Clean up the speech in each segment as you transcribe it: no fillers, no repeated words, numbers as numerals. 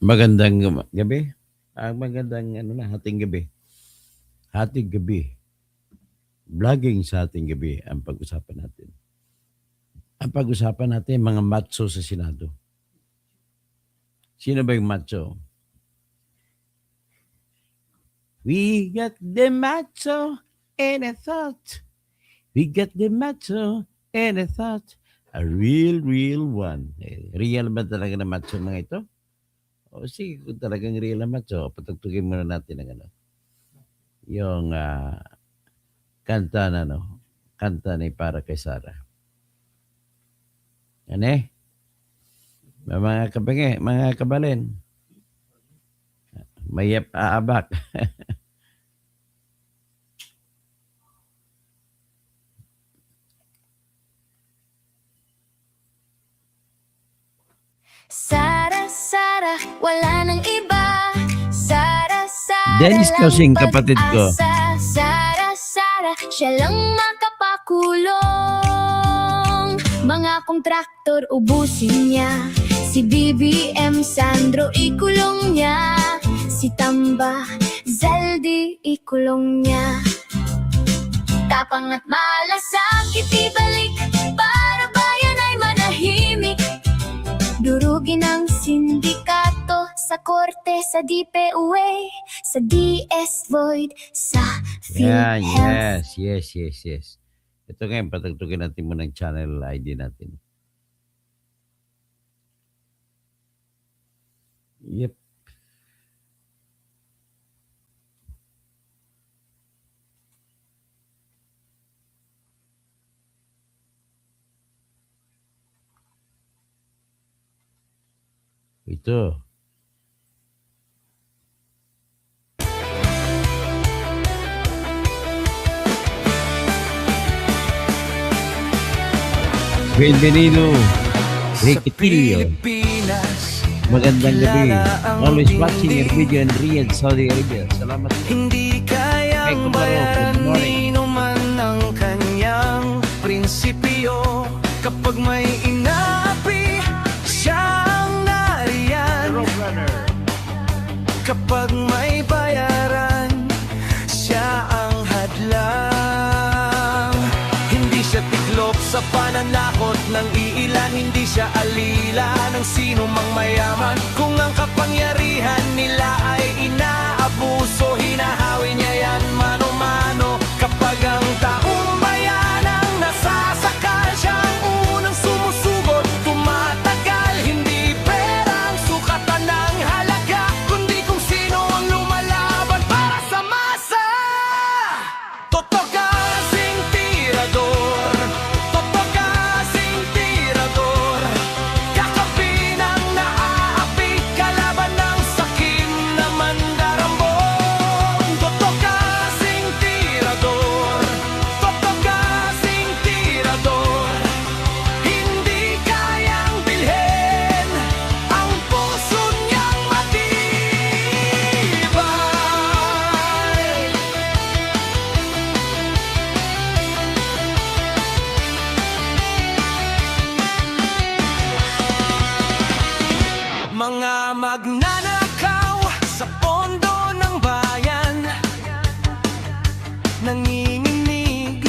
Magandang gabi. Magandang hating gabi. Hating gabi. Vlogging sa hating gabi ang pag-usapan natin. Ang pag-usapan natin mga macho sa Senado. Sino ba yung macho? We got the macho and a thought. We got the macho and a thought. A real one. Real ba talaga na macho mga ito? O sige, kung talagang real na macho, patugtugin muna natin ang yung kanta kanta ni para kay Sara. Ano mga kabenge, mga kabalen. Mayap aabak. Sara, Sara, wala nang iba. Sara, Sara, Dennis Cosing, kapatid ko. Sara, Sara, siya lang makapakulong. Mga kontraktor ubusin niya. Si BBM Sandro ikulong niya. Si Tamba Zaldi ikulong niya. Tapang at malasakit ibalik para bayan ay manahimik. Durugin ang sindikato sa korte, sa DPUA, sa DS Void, sa PhilHealth. Yes. Ito ngayon, patagtugin natin muna ng channel ID natin. Yep. Ito. Bienvenido, Riquitilio. Magandang gabi. Always watching your video in Riyadh, Saudi Arabia. Salamat. Hindi kayang bayanihin man ang kanyang prinsipyo. Kapag may inapi, siyang nariyan. Kapag may bayaran, siya ang hadlang. Hindi siya tiklop sa pananakot ng iilan. Hindi siya alila ng sino mang mayaman. Kung ang kapangyarihan nila ay inaabuso, hinahawi niya yan mano-mano. Kapag ang taong bayan ang nasasakal, siya ang unang sumusugot, tumatagal. Hindi perang sukatan ng halaga, kundi kung sino ang lumalaban para sa masa. Totoo kasing tirador, totoo kasing tirador. Kakapin ang naaapi, kalaban ng sakim na mandarambon. Totoo kasing tirador, totoo kasing tirador. Hindi kayang bilhin ang puso niyang matibay. Mga magnanakaw sa pondo ng bayan, nanginginig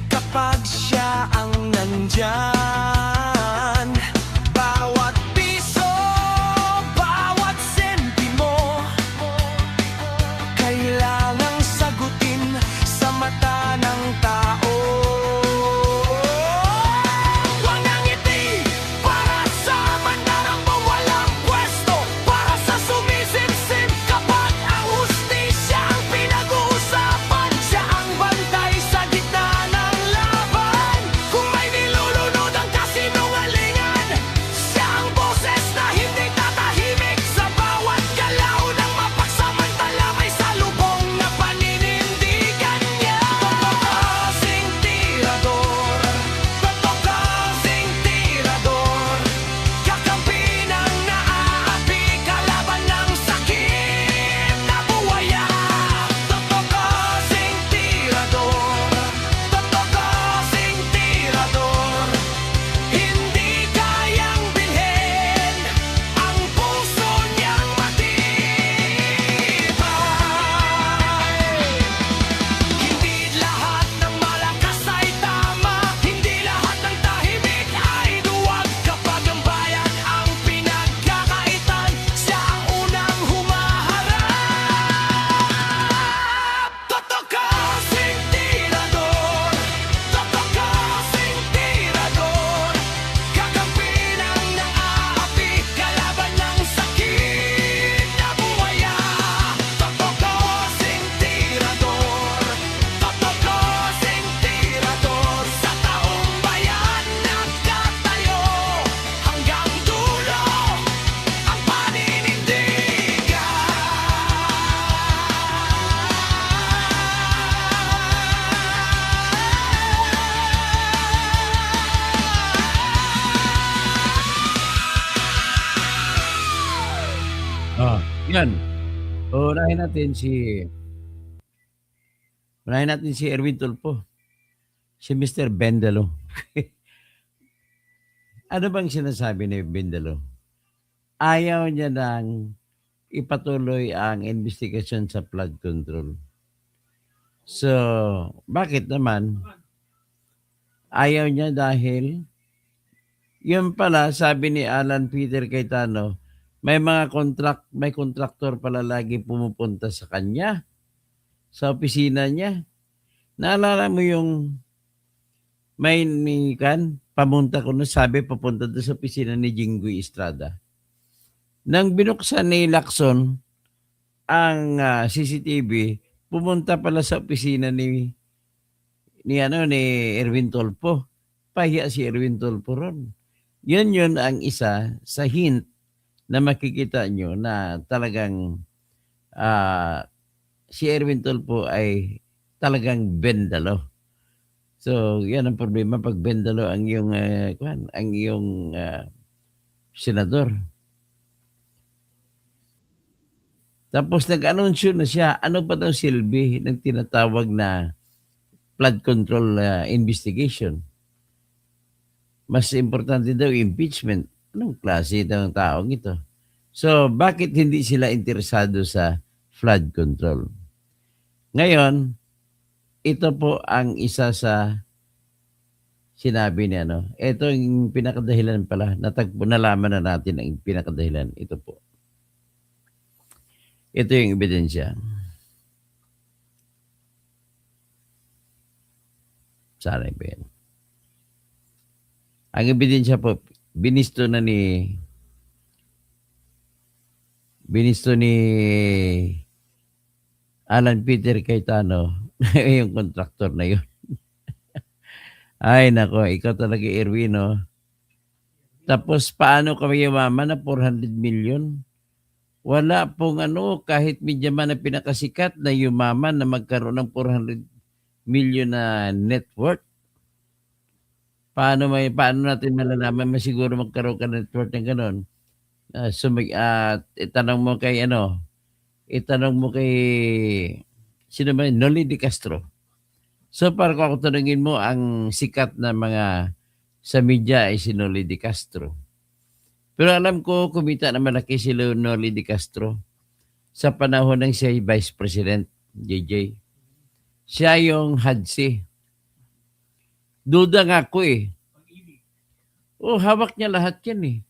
kapag siya ang nandyan. Bawat piso, bawat sentimo, kailangang sagutin sa mata ng tao. Walang ngiti para sa mandarambong walang pwesto, para sa sumisimsim kapag ang hustisya ang pinag-uusapan. Siya ang bantay sa gitna ng laban. Kung may nilulunod Yan, unahin natin si Erwin Tulfo, si Mr. Bendalo. Ano bang sinasabi ni Bendalo? Ayaw niya ng ipatuloy ang investigasyon sa flood control. So, bakit naman? Ayaw niya dahil yun pala sabi ni Alan Peter Cayetano, may kontraktor pala lagi pumupunta sa kanya, sa opisina niya. Naalala mo yung pamunta ko na sabi papunta doon sa opisina ni Jinggoy Estrada. Nang binuksan ni Lacson ang CCTV, pumunta pala sa opisina ni Erwin Tulfo. Pahiya si Erwin Tulfo ron. Yun ang isa sa hint na makikita nyo na talagang si Erwin Tulfo ay talagang bendalo. So, yan ang problema pag bendalo ang iyong senador. Tapos nag-anunsyo na siya, ano pa daw silbi ng tinatawag na flood control investigation. Mas importante daw impeachment. Anong klase ng taong ito? So, bakit hindi sila interesado sa flood control? Ngayon, ito po ang isa sa sinabi niya, no? Ito yung pinakadahilan pala. Nalaman na natin ang pinakadahilan. Ito po. Ito yung ebidensya. Sana ba yan? Ang ebidensya po, binisto ni Alan Peter Cayetano yung kontraktor na yun. Ay, nako, ikaw talaga, Erwin, no? Tapos, paano kami yumaman na 400 million? Wala pong kahit medya man na pinakasikat na yumaman na magkaroon ng 400 million na net worth. Paano natin malalaman masiguro magkaroon ka net worth ng gano'n? Itanong mo kay sino ba yun? Noli de Castro. So, para kung ako tanungin mo, ang sikat na mga sa media ay si Noli de Castro. Pero alam ko, kumita na malaki si Noli de Castro sa panahon ng siya Vice President, JJ. Siya yung hadsi. Duda nga ako eh. Hawak niya lahat yan eh.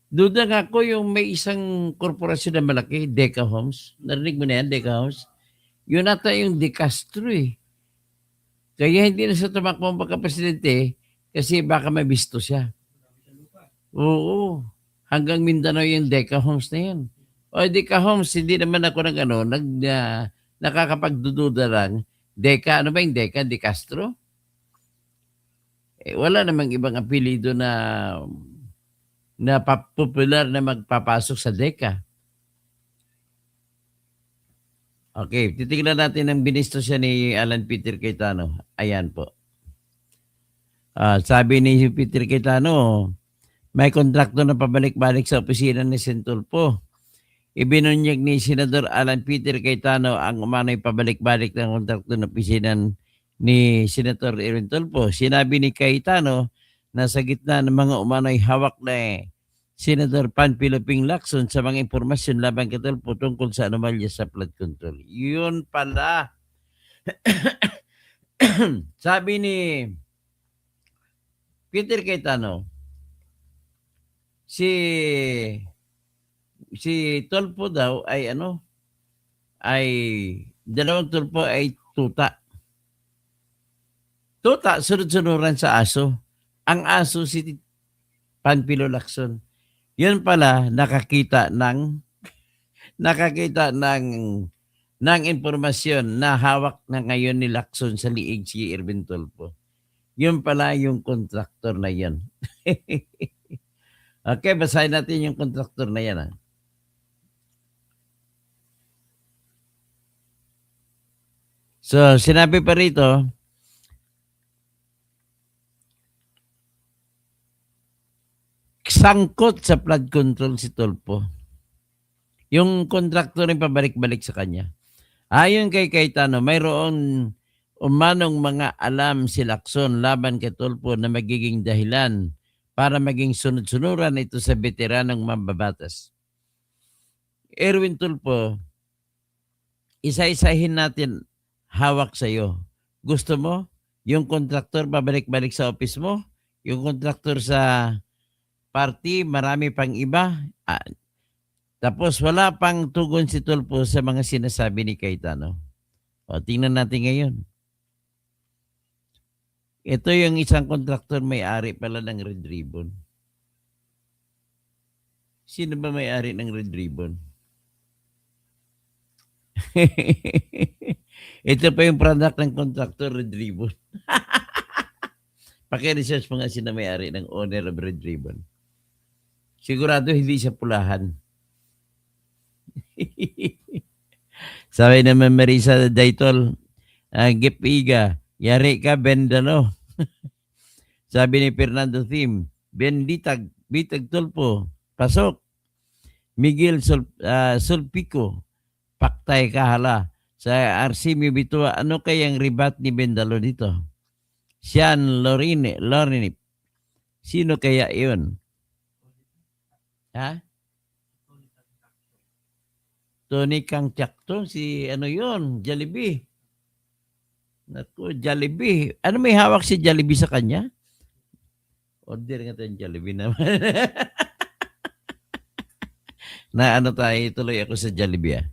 Duda nga ako yung may isang korporasyon na malaki, Deca Homes. Narinig mo na yan, Deca Homes? Yun ata yung De Castro eh. Kaya hindi na siya tumakbo ang pagka-presidente kasi baka mabisto siya. Oo. Hanggang Mindanao yung Deca Homes na yan. Deca Homes, hindi naman ako nakakapagdududa lang. Deca, ano ba yung Deca? De Castro? Wala namang ibang apelido na popular na magpapasok sa Deca. Okay, titignan natin ang binisto siya ni Alan Peter Cayetano. Ayan po. Sabi ni Peter Cayetano, may kontrakto na pabalik-balik sa opisina ni Tulfo. Ibinunyag ni Senador Alan Peter Cayetano ang umano'y pabalik-balik ng kontrakto ng opisina ni Senator Erwin Tulfo. Sinabi ni Cayetano na sa gitna ng mga umano'y hawak na Senator Panfilo Ping Lacson sa mga impormasyon laban kay Tulfo tungkol sa anomalya sa flood control. Yun pala. Sabi ni Peter Cayetano, si Tulfo daw ay dalawang Tulfo ay tuta. Tuta, sunod-sunuran sa aso. Ang aso si Panfilo Lacson. Yun pala nakakita ng impormasyon na hawak na ngayon ni Lacson sa liig si Erwin Tulfo. Yun pala yung kontraktor na yan. Okay, basahin natin yung kontraktor na yan. So, sinabi pa rito, sangkot sa flood control si Tulfo. Yung kontraktor yung pabalik-balik sa kanya. Ayon kay Cayetano, mayroong umanong mga alam si Lacson laban kay Tulfo na magiging dahilan para maging sunod-sunuran ito sa veteranong mambabatas. Erwin Tulfo, isa-isahin natin hawak sa iyo. Gusto mo yung kontraktor babalik-balik sa office mo? Yung kontraktor sa party, marami pang iba? Tapos wala pang tugon si Tulfo sa mga sinasabi ni Cayetano. O, tingnan natin ngayon. Ito yung isang kontraktor may-ari pala ng Red Ribbon. Sino ba may-ari ng Red Ribbon? Ito pa yung product ng kontraktor Red Ribbon. Paki-research mo nga sino may-ari ng owner of Red Ribbon. Sigurado hindi siya pulahan. Sabi naman Marisa Daytol, Gipiga, yari ka, Bendalo. Sabi ni Fernando Thim, Bitag Tulfo, pasok. Miguel Sulpico, paktay ka hala. Sa Arsimio Bitua, ano kayang ribat ni Bendalo dito? Sean Lorinip. Sino kaya yun? Ha? Tony Kang Chakto, si ano yun? Jollibee. Naku, Jollibee. Ano may hawak si Jollibee sa kanya? Order nga tayo Jollibee naman. Na ano tayo, tuloy ako sa Jollibee.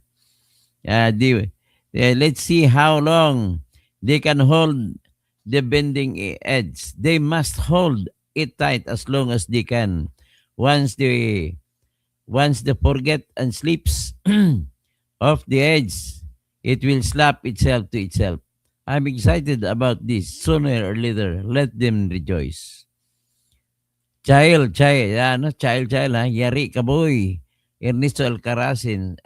Let's see how long they can hold the bending edge. They must hold it tight as long as they can. Once they forget and slips off the edge, it will slap itself to itself. I'm excited about this. Sooner or later, let them rejoice. Child, ha? Yari ka boy. Ernesto Alcasarin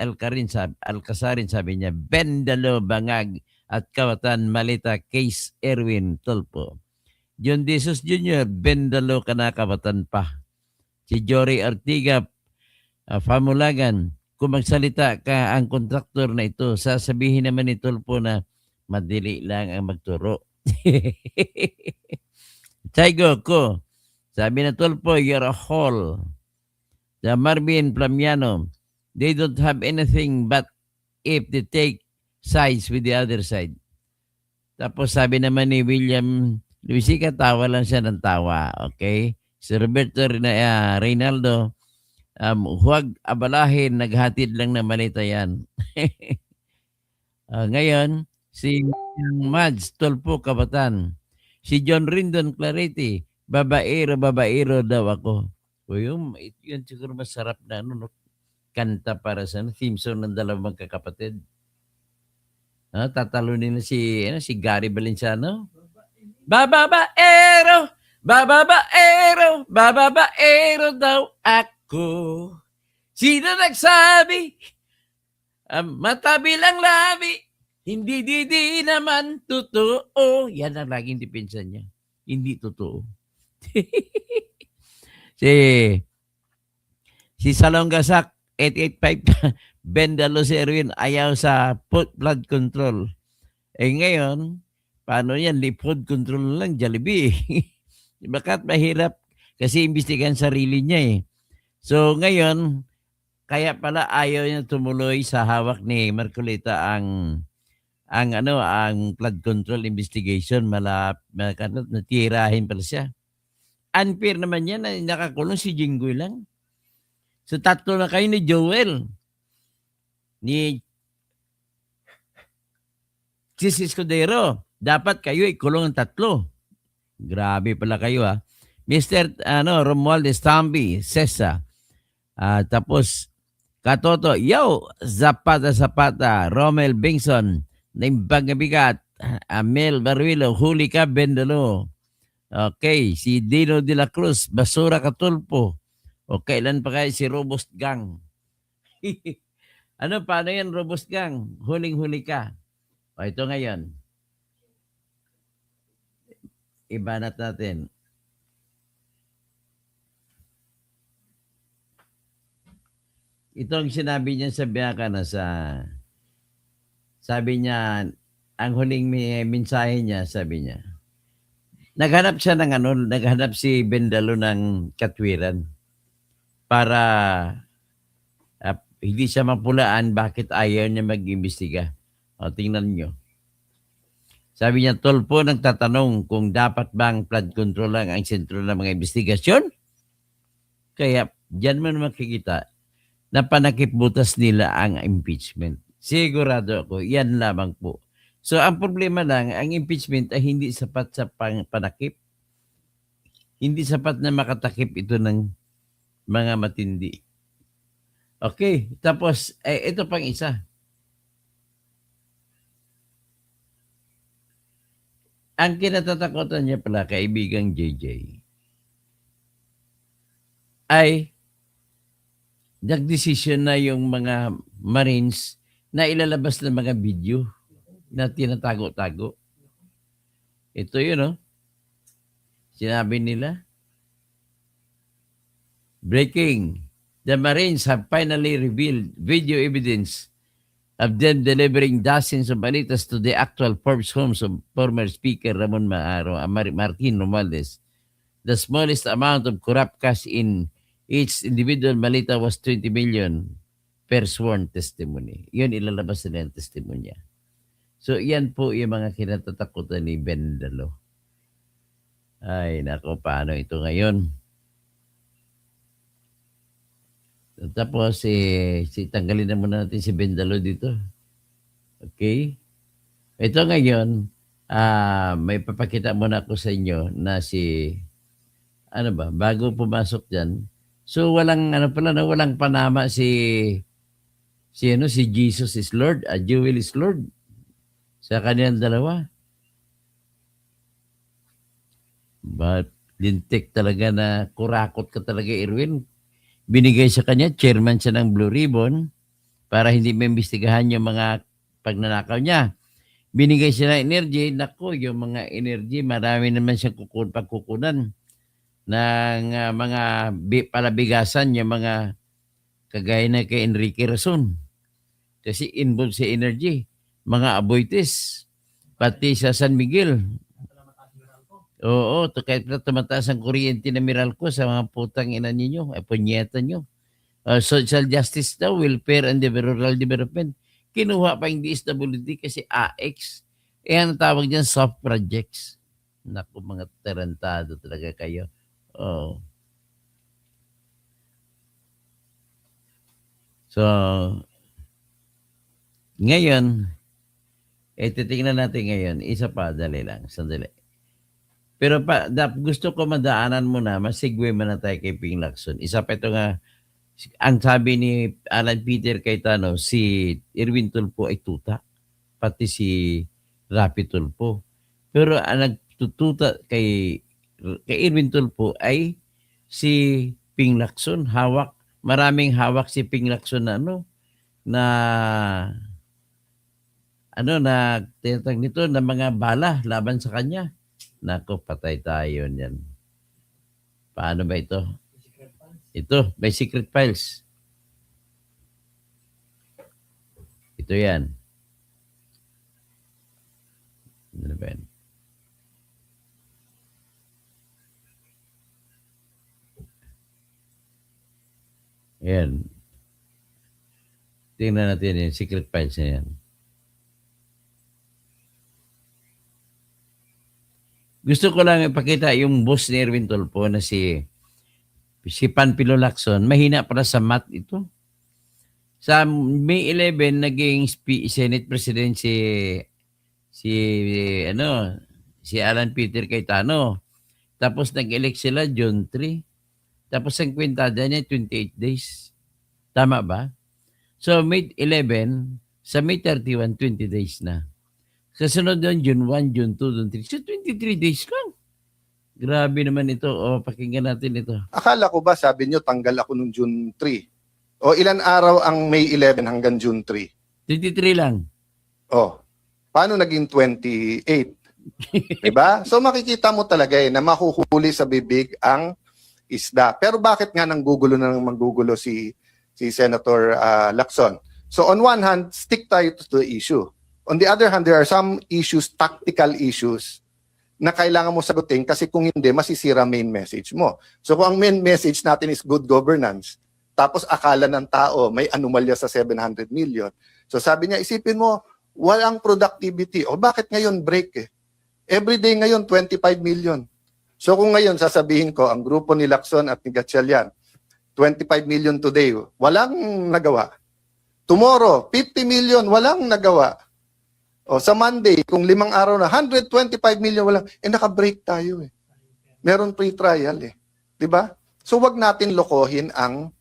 sabi niya, Bendalo, Bangag, at Kawatan, Malita, Case, Erwin, Tulfo. John Jesus Jr., Bendalo ka na, Kawatan pa. Si Jory Ortiga, Famulagan, kung magsalita ka ang kontraktor na ito, sasabihin naman ni Tulfo na madili lang ang magturo. Chaygo ko, sabi na Tulfo, you're a hole. The Marvin Plamiano, they don't have anything but if they take sides with the other side. Tapos sabi naman ni William Luisica, tawa lang siya ng tawa. Okay? Si Roberto Reynaldo, huwag abalahin, naghatid lang na malita yan. Ngayon, si Mads Tulfo Kabatan, si John Rindon Clarity, babaero daw ako. O yun siguro masarap na kanta para sa theme song ng dalawang magkakapatid. Tatalunin na si Gary Valenciano. Bababaero daw ako. Sino nagsabi? Matabi lang labi. Hindi naman totoo. Yan ang laging depensa niya. Hindi totoo. Si Salongasak 885 Bendalo si Erwin ayaw sa flood control. Ngayon, paano yan? Flood control lang, Jollibee. Bakit mahirap? Kasi imbestigan sarili niya . So ngayon, kaya pala ayaw niya tumuloy sa hawak ni Marcolita ang flood control investigation. Natirahin pala siya. Unfair naman yan na nakakulong si Jinggoy lang. So tatlo na kayo ni Joel. Ni Chis Escudero. Dapat kayo ikulong ang tatlo. Grabe pala kayo ha. Mr. Romualdez Tambi, Cesa. Tapos Katoto, Zapata, Romel Bingson, Naimbangabigat, Amel Baruilo, huli ka, Bendalo. Okay, si Dino de la Cruz, Basura ka Tulfo. O kailan pa kayo si Robust Gang? Paano yan, Robust Gang? Huling-huli ka. O ito ngayon. Ibanat natin. ito ang sinabi niya sa biyaka na sabi niya, ang huling mensahe niya, sabi niya, naghanap siya ng naghanap si Bendalo ng katwiran para hindi siya mapulaan bakit ayaw niya mag-imbestiga. O, tingnan niyo. Sabi niya, Tulfo nagtatanong kung dapat bang flood control lang ang sentro ng mga investigasyon. Kaya, diyan mo naman makikita na panakip-butas nila ang impeachment. Sigurado ako, yan lamang po. So, ang problema lang, ang impeachment ay hindi sapat sa panakip. Hindi sapat na makatakip ito ng mga matindi. Okay, tapos, ito pang isa. Ang kinatatakutan niya pala, kaibigang JJ, ay nagdesisyon na yung mga Marines na ilalabas ng mga video na tinatago-tago. Ito yun, no? Sinabi nila, breaking, the Marines have finally revealed video evidence of them delivering dozens of balitas to the actual Forbes homes of former Speaker Ramon Martin Romualdez. The smallest amount of corrupt cash in each individual malita was 20 million per sworn testimony. Yun, ilalabas nila ang testimonya. So, yan po yung mga kinatatakutan ni Bendalo. Ay, nako, paano ito ngayon? Tapos, tanggalin na muna natin si Bendalo dito. Okay? Ito ngayon, may papakita muna ako sa inyo na bago pumasok dyan. So, walang panama si Jesus is Lord, Jewel is Lord. Sa kanilang dalawa. But, lintik talaga na kurakot ka talaga, Erwin. Binigay sa kanya, chairman siya ng Blue Ribbon para hindi maimbestigahan yung mga pagnanakaw niya. Binigay siya ng energy. Naku, yung mga energy, marami naman siyang pagkukunan ng mga palabigasan, yung mga kagaya na kay Enrique Rason. Kasi involved sa energy. Mga aboites, pati sa San Miguel. Oo, kahit na tumataas ang kuryente na Meralco sa mga putang ina ninyo, punyeta nyo. Social justice daw, welfare and rural development. Kinuha pa yung DSWD kasi AX. Ang tawag dyan, soft projects. Naku, mga tarantado talaga kayo. Oh. So, ngayon, titingnan natin ngayon, isa pa, dali lang, sandali. Pero gusto ko madaanan mo na, masigwe mo na tayo kay Ping Lacson. Isa pa ito nga, ang sabi ni Alan Peter Cayetano, si Erwin Tulfo ay tuta. Pati si Rapi Tulfo. Pero ang nagtututa kay Erwin Tulfo ay si Ping Lacson. Hawak. Maraming hawak si Ping Lacson na tinatag nito na mga bala laban sa kanya. Nako, patay tayo niyan. Paano ba ito? Ito, may secret files. Ito yan. Ano ba yan? Ayan. Tingnan natin yung secret files na yan. Gusto ko lang ipakita yung boss ni Erwin Tulfo na si Panfilo Lacson. Mahina para sa math ito. Sa May 11, naging Senate President si Alan Peter Cayetano. Tapos nag-elect sila June 3. Tapos ang kwentada niya 28 days. Tama ba? So May 11, sa May 31, 20 days na. Kasunod doon, June 1, June 2, June 3. So, 23 days lang. Grabe naman ito. Pakinggan natin ito. Akala ko ba, sabi nyo, tanggal ako nung June 3. O ilan araw ang May 11 hanggang June 3? 23 lang. Paano naging 28? Diba? So makikita mo talaga na mahuhuli sa bibig ang isda. Pero bakit nga nanggugulo na manggugulo si si Senator Lacson. So on one hand, stick tayo to the issue. On the other hand, there are some issues, tactical issues, na kailangan mo sagutin kasi kung hindi, masisira main message mo. So kung ang main message natin is good governance, tapos akala ng tao may anomalya sa 700 million. So sabi niya, isipin mo, walang productivity. O bakit ngayon break eh? Everyday ngayon, 25 million. So kung ngayon sasabihin ko, ang grupo ni Lacson at ni Gatchalian, 25 million today, walang nagawa. Tomorrow, 50 million, walang nagawa. O sa Monday, kung 5 araw na, 125 million, walang, naka-break tayo eh. Meron pre-trial eh. Diba? So wag natin lokohin ang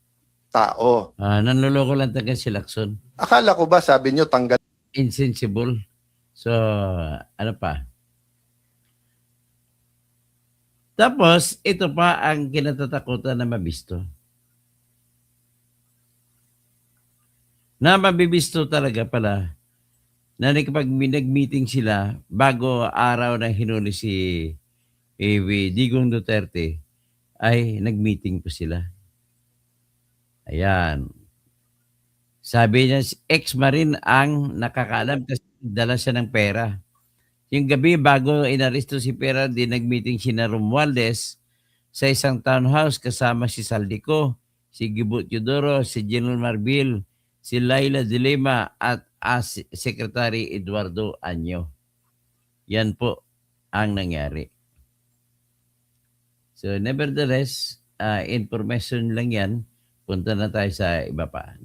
tao. Nanloloko lang talaga si Lacson. Akala ko ba, sabi nyo, tanggal Insensible. So, ano pa? Tapos, ito pa ang kinatatakutan na mabisto. Na mabibisto talaga pala na kapag nag-meeting sila bago araw na hinuli si Digong Duterte ay nag-meeting pa sila. Ayan. Sabi niya, ex-marine ang nakakaalam kasi dala siya ng pera. Yung gabi bago inaresto si Pera, nag-meeting si na Romualdez sa isang townhouse kasama si Saldico, si Gibo Teodoro, si General Marbil, si Laila de Lima at Secretary Eduardo Anyo. Yan po ang nangyari. So nevertheless, information lang yan. Punta na tayo sa iba pa.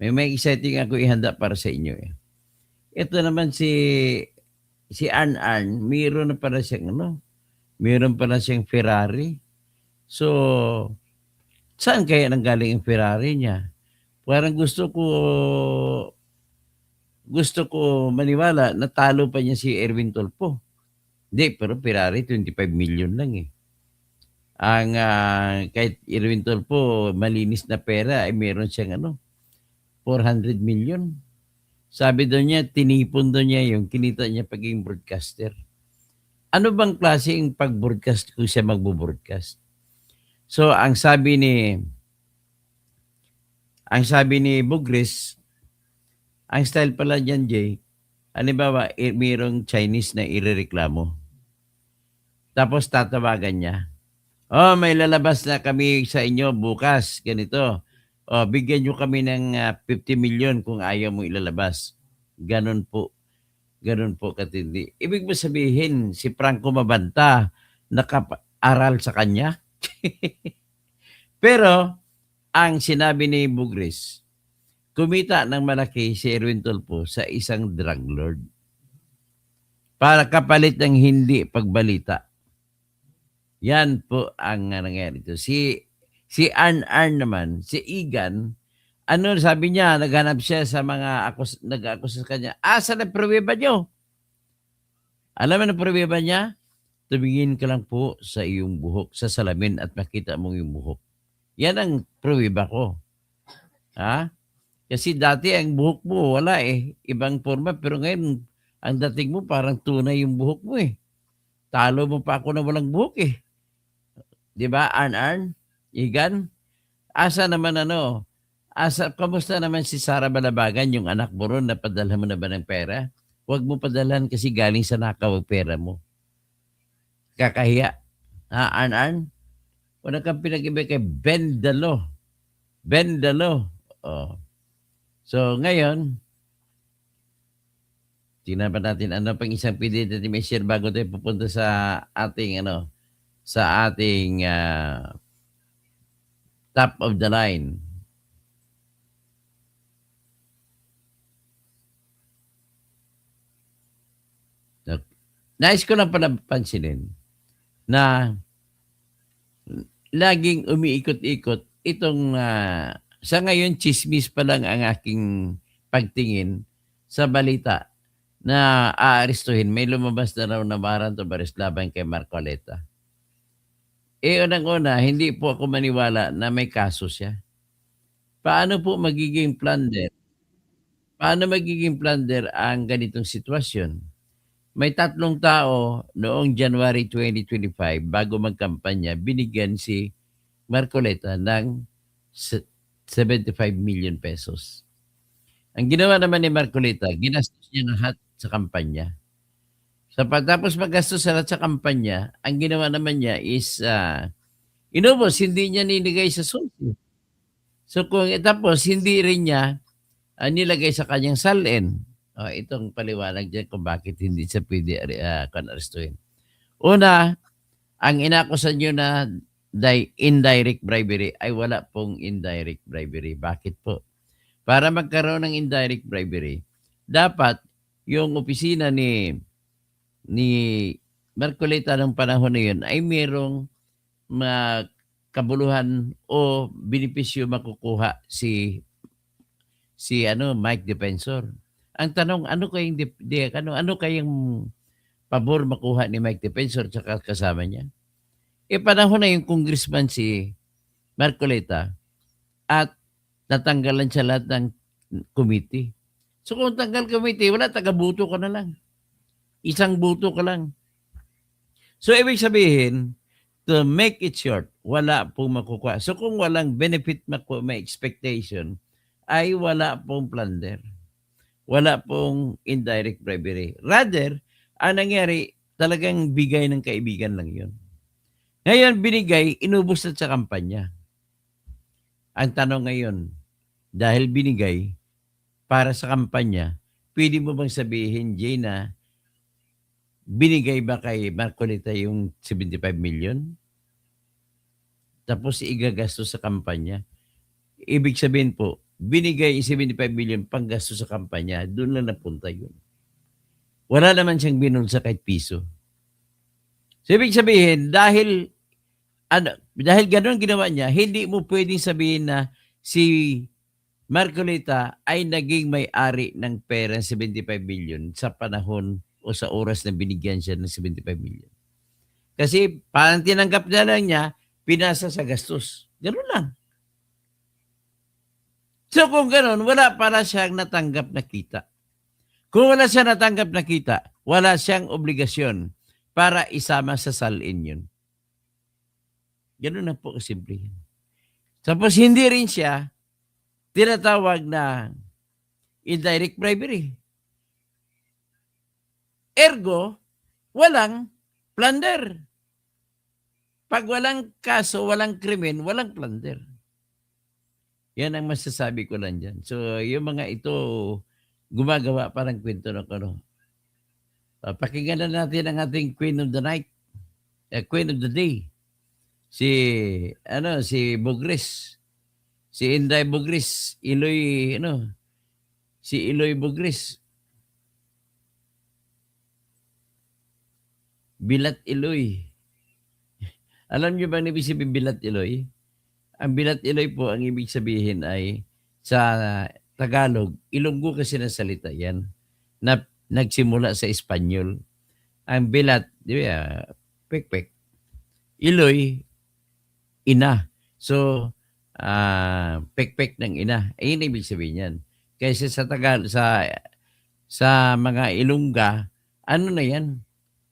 May exciting ako ihanda para sa inyo eh. Ito naman si Arn, mayroon na pala siyang mayroon pala siyang Ferrari. So, saan kaya nanggaling ang Ferrari niya? Parang gusto ko maniwala na talo pa niya si Erwin Tulfo. Hindi, pero Ferrari 25 million lang eh. Ang kahit Erwin Tulfo malinis na pera ay mayroon siyang 400 million. Sabi daw niya, tinipon daw niya yung kinita niya pagiging broadcaster. Ano bang klaseng pag-broadcast kung siya magbo-broadcast? So, ang sabi ni Bugris, ang style pala dyan, Jay, halimbawa, mayroong Chinese na irereklamo. Tapos tatawagan niya, may lalabas na kami sa inyo bukas, ganito. Bigyan nyo kami ng 50 million kung ayaw mo ilalabas. Ganon po katindi. Ibig mo sabihin, si Franco Mabanta nakaaral sa kanya? Pero, ang sinabi ni Bugris, kumita ng malaki si Erwin Tulfo sa isang drug lord. Para kapalit ng hindi pagbalita. Yan po ang nangyari ito. Si Arn naman, si Igan, sabi niya, naghanap siya sa mga nag-akus sa kanya. Saan ang pruweba niyo? Alam mo na pruweba niya? Tumingin ka lang po sa iyong buhok, sa salamin at makita mong iyong buhok. Yan ang pruweba ko. Kasi dati ang buhok mo, wala eh. Ibang forma, pero ngayon, ang dating mo parang tunay yung buhok mo eh. Talo mo pa ako na walang buhok eh. Diba, Arn? Igan? Kamusta naman si Sara Balabagan, yung anak mo ron, napadala mo na ba ng pera? Huwag mo padalan kasi galing sa nakaw ang pera mo. Kakahiya. Arn? Wala kang pinag-ibig kay Ben Dalo. So, ngayon, tingnan pa natin ano pang isang pwede natin may share bago tayo pupunta sa ating top of the line. Nais ko lang pala pansinin na laging umiikot-ikot itong sa ngayon chismis pa lang ang aking pagtingin sa balita na aarestuhin. May lumabas na raw na warrant of arrest laban kay Marcoleta. Unang-una, hindi po ako maniwala na may kaso siya. Paano po magiging plunder? Paano magiging plunder ang ganitong sitwasyon? May 3 tao noong January 2025 bago magkampanya, binigyan si Marcoleta ng 75 million pesos. Ang ginawa naman ni Marcolita, ginastos niya lahat sa kampanya. So pagtapos maggastos sa lahat sa kampanya, ang ginawa naman niya is inubos, hindi niya nilagay sa sulti. So tapos hindi rin niya nilagay sa kanyang salin. Itong paliwanag dyan kung bakit hindi siya pwede arestuhin. Una, ang inakusan nyo na indirect bribery ay wala pong indirect bribery. Bakit po? Para magkaroon ng indirect bribery, dapat yung opisina ni Marcolita ng panahon na yun ay merong kabuluhan o benepisyo makukuha si Mike Defensor. Ang tanong, ano kayang pabor makuha ni Mike Defensor at kasama niya? Panahon na yung congressman si Marcolita at natanggalan siya lahat ng committee. So kung tanggal committee, wala, taga-buto ka na lang. Isang buto ka lang. So ibig sabihin, to make it short, wala pong makukuha. So kung walang benefit may expectation, ay wala pong plunder. Wala pong indirect bribery. Rather, ang nangyari, talagang bigay ng kaibigan lang yun. Ngayon, binigay, inubos na sa kampanya. Ang tanong ngayon, dahil binigay para sa kampanya, pwede mo bang sabihin, Jay, na binigay ba kay Marcolita yung 75 million? Tapos igagastos sa kampanya. Ibig sabihin po, binigay yung 75 million panggastos sa kampanya, doon lang napunta yun. Wala naman siyang binulsa kahit piso. So, ibig sabihin, dahil gano'n ginawa niya, hindi mo pwedeng sabihin na si Marcolita ay naging may-ari ng pera 75 million sa panahon o sa oras na binigyan siya ng 75 million. Kasi parang tinanggap na lang niya, pinasa sa gastos. Gano'n lang. So kung gano'n, wala para siyang natanggap na kita. Kung wala siya natanggap na kita, wala siyang obligasyon para isama sa salin yun. Gano'n na po kasimple. Tapos hindi rin siya tinatawag na indirect bribery. Ergo, walang plunder. Pag walang kaso, walang krimen, walang plunder. Yan ang masasabi ko lang dyan. So, yung mga ito, gumagawa parang kwento ng ano. Pakinggan na natin ang ating Queen of the Night, Queen of the Day. Si Bugris. Si Inday Bugris. Si Iloy Bugris. Bilat Iloy. Alam niyo ba ang ibig sabihin Bilat Iloy? Ang Bilat Iloy po, ang ibig sabihin ay sa Tagalog, Ilonggo kasi ng salita yan, na nagsimula sa Espanyol. Ang Bilat, di ba, pek-pek. Iloy, ina. So, pek-pek ng ina. Ayun ibig sabihin yan. Kasi sa Tagalog, sa mga Ilongga, ano na yan?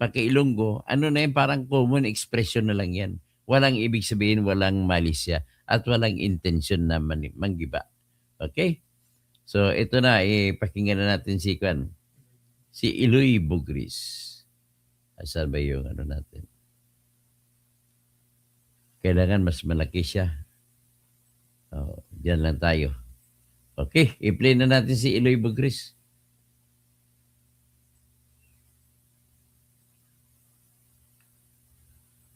Pagka-Ilonggo, ano na yan? Parang common expression na lang yan. Walang ibig sabihin, walang malisya, at walang intention na manggiba. Okay? So, ito na, pakinggan na natin si Iloy Bugris. Asan ba yung ano natin? Kailangan mas malaki siya. Diyan lang tayo. Okay, i-play na natin si Iloy Bugris.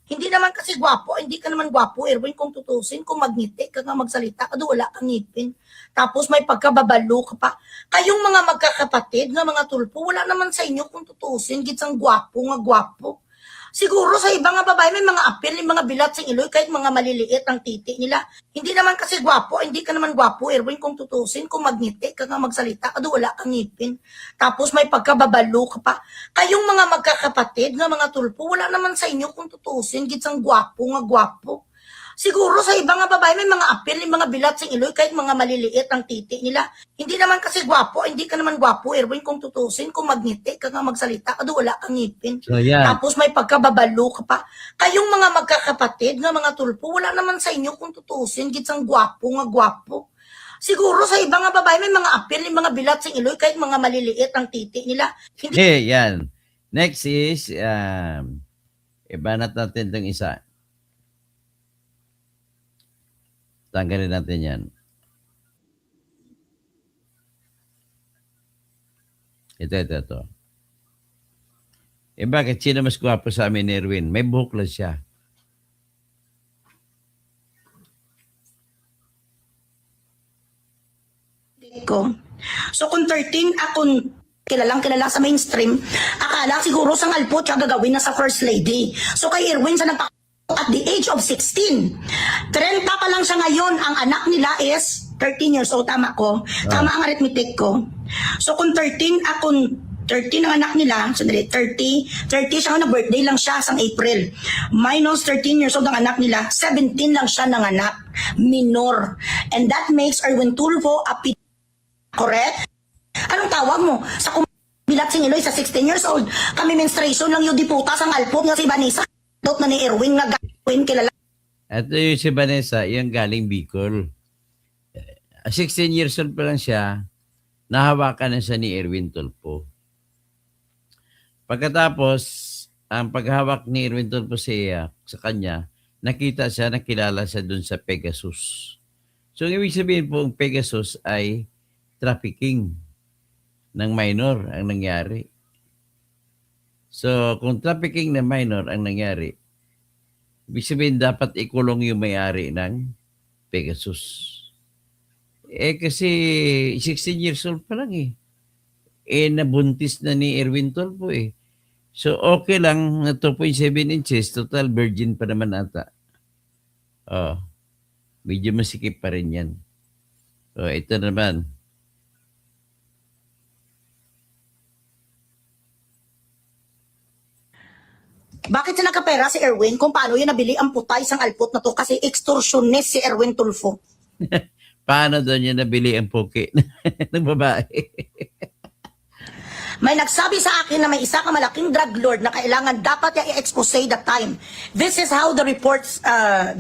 Hindi naman kasi gwapo, hindi ka naman gwapo, Erwin, kung tutusin, kung magngiti ka nga magsalita, ado wala kang ngipin. Tapos may pagkababalo ka pa. Kayong mga magkakapatid nga mga tulpo, wala naman sa inyo kung tutusin, gitsang gwapo nga gwapo. Siguro sa ibang nga babae may mga apil, may mga bilat sa iloy, kahit mga maliliit ang titi nila. Hindi naman kasi gwapo, hindi ka naman gwapo, Erwin, kung tutusin, kung magngiti ka nga magsalita, ado wala kang ngipin. Tapos may pagkababalo ka pa. Kayong mga magkakapatid nga mga tulpo, wala naman sa inyo kung tutusin, gitsang gwapo nga gwapo. Siguro sa ibang nga babae may mga apil, may mga bilat sing iloy, kahit mga maliliit ang titi nila. Hindi naman kasi gwapo, hindi ka naman gwapo, Erwin, kung tutusin, kung magngiti ka nga magsalita, ado wala kang ngipin. So yan. Tapos may pagkababalo ka pa. Kayong mga magkakapatid nga mga tulpo, wala naman sa inyo kung tutusin, gitsang gwapo nga gwapo. Siguro sa ibang nga babae may mga apil, may mga bilat sing iloy, kahit mga maliliit ang titi nila. Hindi Yan. Next is, ibanat natin itong isa. Tanggalin natin yan. Ito. Bakit sino mas gwapo sa amin, Erwin? May buhok lang siya. ko. So kung 13 akong kilala sa mainstream, akala siguro sa alpo siya gagawin na sa first lady. So kay Erwin sa at the age of 16, 30 pa lang siya ngayon, ang anak nila is 13 years old, tama ko? Tama ang arithmetic ko. So kung 13 ang anak nila, sandali, 30 siya na birthday lang siya sa April. Minus 13 years old ang anak nila, 17 lang siya ng anak, minor. And that makes Erwin Tulfo a correct? Anong tawag mo? Sa bilat sing Iloy sa 16 years old, kami menstruation lang yung diputas ang alpot nga si Vanessa. Dot na ni Erwin nga gawin kilala. At yung si Vanessa, yung galing Bicol. 16 years old pa lang siya, nahawakan na siya ni Erwin Tulfo. Pagkatapos, ang paghawak ni Erwin Tulfo sa kanya, nakita siya, nakilala siya dun sa Pegasus. So, ibig sabihin po, ang Pegasus ay trafficking ng minor ang nangyari. So, kung trafficking ng minor ang nangyari, ibig sabihin dapat ikulong yung may-ari ng Pegasus. Kasi 16 years old pa lang nabuntis na ni Erwin Tulfo So, okay lang na 2.7 inches, total virgin pa naman ata. Medyo masikip pa rin yan. So, ito naman. Bakit siya nakapera si Erwin kung paano yun nabili ang putay sang alpot na to? Kasi extortionist si Erwin Tulfo. Paano doon niya nabili ang poke ng babae? May nagsabi sa akin na may isa ka malaking drug lord na kailangan dapat niya i-expose that time. This is how the reports,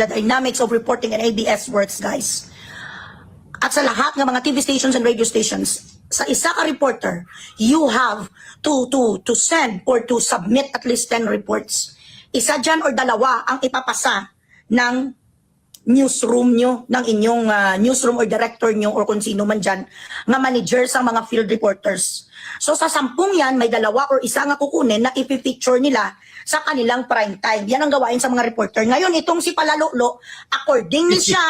the dynamics of reporting in ABS works, guys. At sa lahat ng mga TV stations and radio stations, sa isa ka reporter, you have to send or to submit at least 10 reports. Isa dyan or dalawa ang ipapasa ng newsroom nyo, ng inyong newsroom or director nyo or kung sino man dyan, nga manager sa mga field reporters. So sa 10 yan, may dalawa or isa nga kukunin na ipipicture nila sa kanilang prime time. Yan ang gawain sa mga reporter. Ngayon, itong si Palalolo, according ni siya,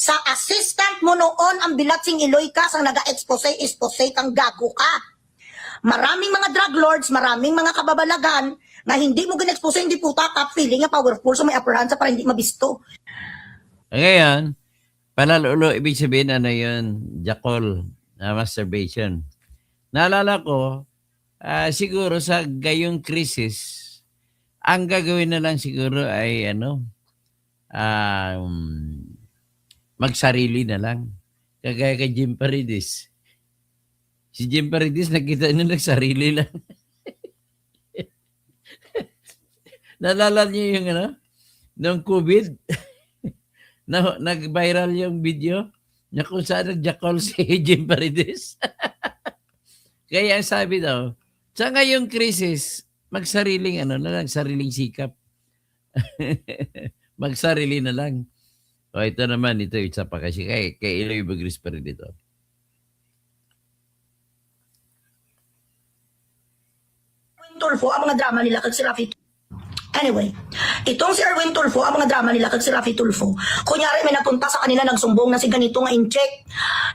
sa assistant mo noon ang bilatsing Iloy ka sang naga-expose kang gago ka. Maraming mga drug lords, maraming mga kababalagan na hindi mo gin-expose hindi puta ka feeling nga powerful so may upper hand sa para hindi mabisto. Ngayon, Palalolo, ibig sabihin ano yun? Jackal, masturbation. Naalala ko, siguro sa gayong krisis, ang gagawin na lang siguro ay magsarili na lang. Kagaya kay Jim Paredes. Si Jim Paredes, nakita niyo nagsarili lang. Nalala niyo yung noong COVID? Nag-viral yung video na kung saan nag-jackal si Jim Paredes. Kaya ang sabi daw, sa ngayong krisis, magsariling sariling sikap. Magsarili na lang. O ito naman, ito isa pa kasi kay Iloy Bagris pa rin dito. Tulfo, ang mga drama nila kag si Rafi. Anyway, itong si Erwin Tulfo, ang mga drama nila kag si Rafi Tulfo. Kunyari may napunta sa kanila nagsumbong na si ganito nga in-check.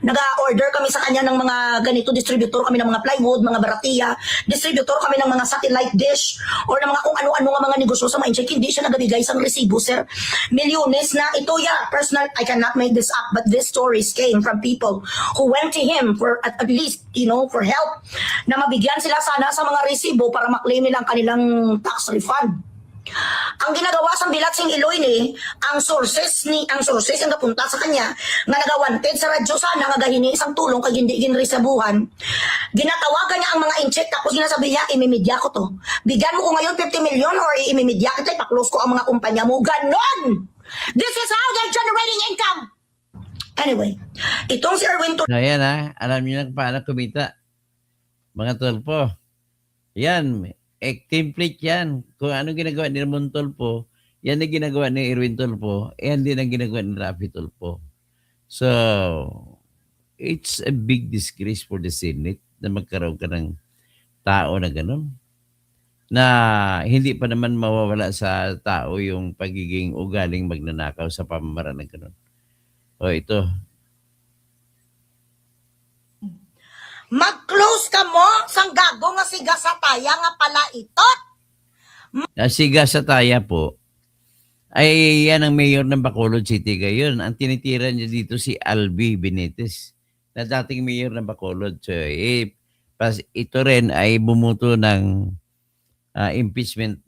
Nag-order kami sa kanya ng mga ganito, distributor kami ng mga plywood, mga baratiya, distributor kami ng mga satellite dish, or ng mga kung ano-ano nga mga negosyo sa mga in-check. Hindi siya nagabigay sang resibo, sir. Milyones na ito, personal, I cannot make this up, but these stories came from people who went to him for at least, for help, na mabigyan sila sana sa mga resibo para maklaim nilang kanilang tax refund. Ang ginagawa sa Bilatsing Iloy ni, ang sources ang napunta sa kanya, nga nagawanted sa radyo sana, nga gahini isang tulong kag hindi ginresabuhan. Ginatawagan niya ang mga incheck, tapos ginasabi niya, imimidya ko to. Bigyan mo ko ngayon 50 million or imimidya kita, ipaklose ko ang mga kumpanya mo. Ganon! This is how they're generating income! Anyway, itong si Erwin So, ayan alam niyo na kung paano kumita. Mga tulpo. Yan, template yan. Kung ano ginagawa ni Ramon Tulpo, yan ang ginagawa ni Erwin Tulpo, yan din ang ginagawa ni Rafi Tulpo. So, it's a big disgrace for the Senate na magkaroon ka ng tao na gano'n. Na hindi pa naman mawawala sa tao yung pagiging ugaling magnanakaw sa pamamaraan ng gano'n. O ito, mag-close ka mo sang gago nga siga sa taya nga pala itot. Siga sa Taya po, ay yan ang mayor ng Bacolod City ngayon. Ang tinitira niya dito si Albi Benitez, na dating mayor ng Bacolod. So, ito rin ay bumuto ng impeachment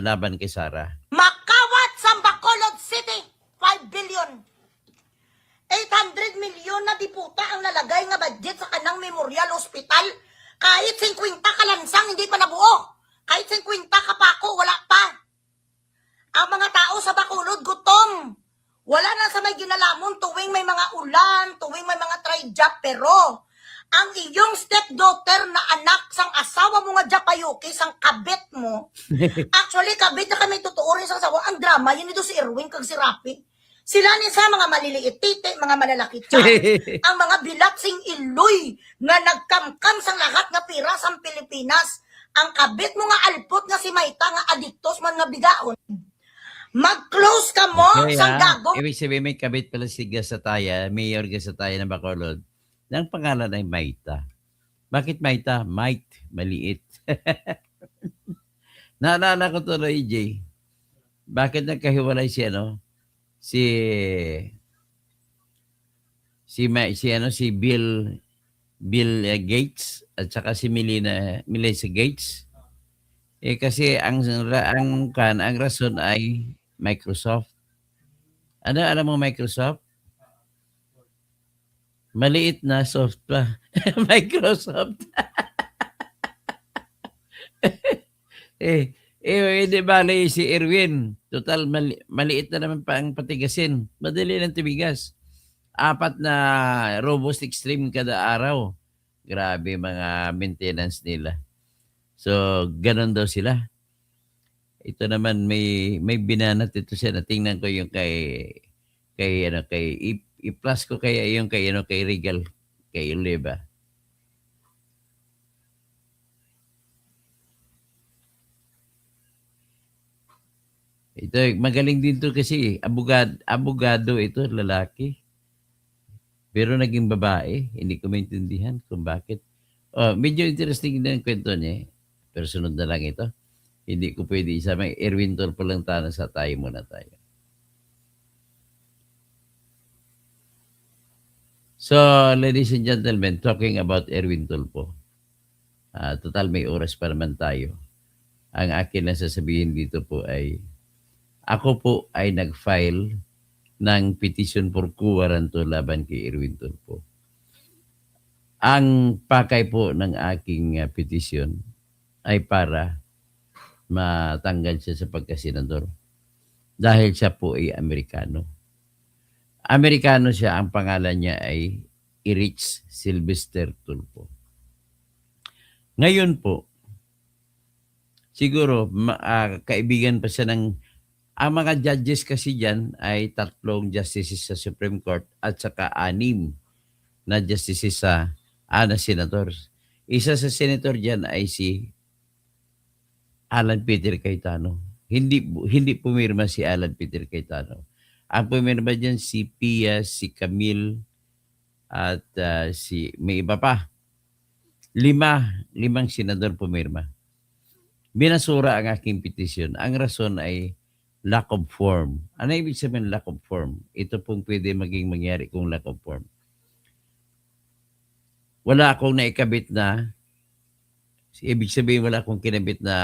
laban kay Sara. Makawat sa Bacolod City, 5 billion. 800 milyon na diputa ang nalagay nga budget sa kanang memorial hospital. Kahit 50 kalansang hindi pa nabuo. Kahit 50 kapako, wala pa. Ang mga tao sa Bacolod, gutom. Wala na sa may ginalamon tuwing may mga ulan, tuwing may mga try-job. Pero, ang iyong stepdaughter na anak sang asawa mo nga Japayuki, sang kabit mo, actually, kabit na kami totoo rin sa asawa. Ang drama, yun ito si Erwin kag si Rafi. Sila ni sa mga maliliit titi, mga malalaki tiyan, ang mga Bilatsing Iloy na nagkamkam sang lahat nga pira sang Pilipinas. Ang kabit mo nga alpot nga si Maita nga adiktos man nga bigaon. Mag-close ka mo sang gago. Ibig sabihin may kabit pala si Gasataya, Mayor Gasataya ng Bacolod. Ang pangalan ay Maita. Bakit Maita? Might, maliit. Naalala ko tuloy, Jay. Bakit nagkahiwalay si si Bill Gates at saka si Melissa Gates? Kasi ang rason ay Microsoft. Alam mo Microsoft? Maliit na soft pa. Microsoft. Hindi bale si Erwin. Total, maliit na naman pa ang patigasin. Madali lang tumigas. 4 na Robust Extreme kada araw. Grabe mga maintenance nila. So, ganun daw sila. Ito naman may binanat ito siya. Natingnan ko yung kay i-plus ko kaya yung kay Regal, kay Oliva. Ito, magaling din to kasi abogado ito, lalaki. Pero naging babae, hindi ko maintindihan kung bakit. Medyo interesting din ang kwento niya. Pero sunod na lang ito. Hindi ko pwede isama. Erwin Tulfo lang tayo sa tayo muna tayo. So, ladies and gentlemen, talking about Erwin Tulfo. Total may oras pa naman tayo. Ang akin na sasabihin dito po ay, ako po ay nag-file ng petition for quo warranto laban kay Erwin Tulfo. Ang pakay po ng aking petition ay para matanggal siya sa pagkasenador. Dahil siya po ay Amerikano. Amerikano siya, ang pangalan niya ay Erich Sylvester Tulfo. Ngayon po, siguro kaibigan pa siya ng, ang mga judges kasi dyan ay 3 justices sa Supreme Court at saka 6 na justices sa na senator. Isa sa senator dyan ay si Alan Peter Cayetano. Hindi pumirma si Alan Peter Cayetano. Ang pumirma dyan si Pia, si Camille, at may iba pa. 5 senador pumirma. Binasura ang aking petition. Ang rason ay lack of form. Ano ibig sabihin lack of form? Ito pong pwede mangyari kung lack of form. Wala akong naikabit na Ibig sabihin wala akong kinabit na